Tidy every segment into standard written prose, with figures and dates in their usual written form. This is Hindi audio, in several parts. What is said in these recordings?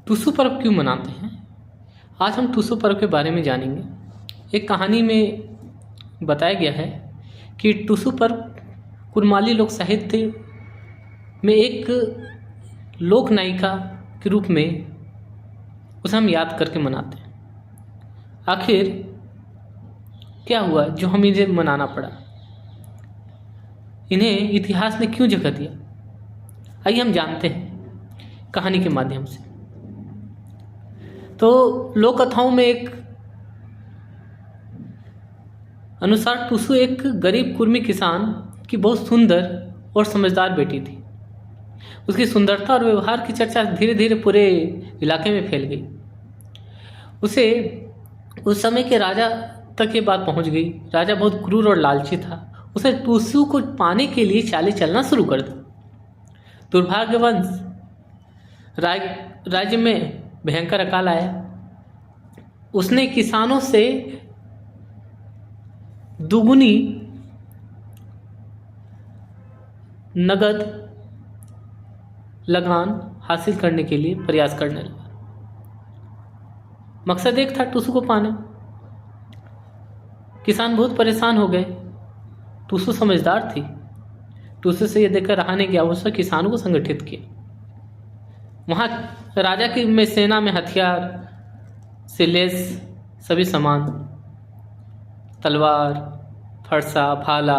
टुसू पर्व क्यों मनाते हैं? आज हम टुसू पर्व के बारे में जानेंगे। एक कहानी में बताया गया है कि टुसू पर्व कुरमाली लोक साहित्य में एक लोक नायिका के रूप में उसे हम याद करके मनाते हैं। आखिर क्या हुआ जो हम इन्हें मनाना पड़ा? इन्हें इतिहास ने क्यों जगह दिया? आइए हम जानते हैं कहानी के माध्यम से। तो लोक कथाओं में एक अनुसार टुसू एक गरीब कुर्मी किसान की बहुत सुंदर और समझदार बेटी थी। उसकी सुंदरता और व्यवहार की चर्चा धीरे धीरे पूरे इलाके में फैल गई। उसे उस समय के राजा तक ये बात पहुंच गई। राजा बहुत क्रूर और लालची था। उसने टुसू को पाने के लिए चाले चलना शुरू कर दिया। दुर्भाग्यवश राज्य में भयंकर अकाल आया। उसने किसानों से दुगुनी नगद लगान हासिल करने के लिए प्रयास करने लगा। मकसद एक था, टुसू को पाना। किसान बहुत परेशान हो गए। टुसू समझदार थी। टुसू से यह देखकर राजा ने क्या उसने किसानों को संगठित किया। वहाँ राजा की में सेना में हथियार से लैस सभी सामान, तलवार, फरसा, भाला,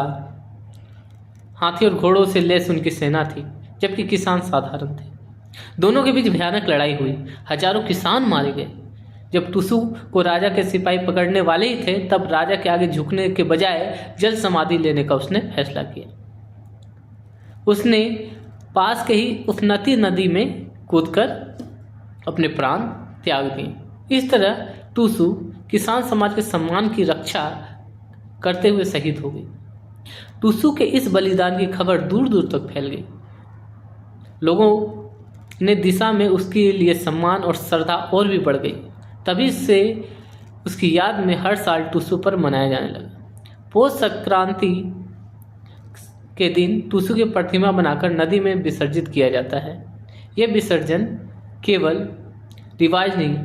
हाथी और घोड़ों से लैस उनकी सेना थी, जबकि किसान साधारण थे। दोनों के बीच भयानक लड़ाई हुई। हजारों किसान मारे गए। जब टुसू को राजा के सिपाही पकड़ने वाले ही थे, तब राजा के आगे झुकने के बजाय जल समाधि लेने का उसने फैसला किया। उसने पास के ही उफनती नदी में कूदकर अपने प्राण त्याग दिए। इस तरह टुसू किसान समाज के सम्मान की रक्षा करते हुए शहीद हो गई। टुसू के इस बलिदान की खबर दूर दूर तक फैल गई। लोगों ने दिशा में उसके लिए सम्मान और श्रद्धा और भी बढ़ गई। तभी से उसकी याद में हर साल टुसू पर्व मनाया जाने लगा। पौष संक्रांति के दिन टुसू की प्रतिमा बनाकर नदी में विसर्जित किया जाता है। यह विसर्जन केवल रिवाज नहीं,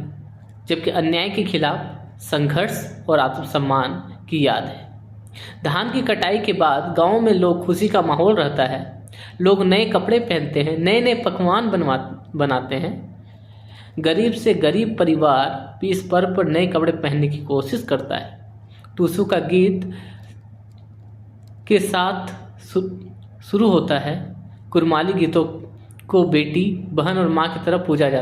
जबकि अन्याय के खिलाफ संघर्ष और आत्मसम्मान की याद है। धान की कटाई के बाद गांव में लोग खुशी का माहौल रहता है। लोग नए कपड़े पहनते हैं, नए नए पकवान बनाते हैं। गरीब से गरीब परिवार भी इस पर्व पर नए कपड़े पहनने की कोशिश करता है। टुसू का गीत के साथ शुरू होता है। कुरमाली गीतों को बेटी, बहन और माँ की तरफ पूजा जाता है।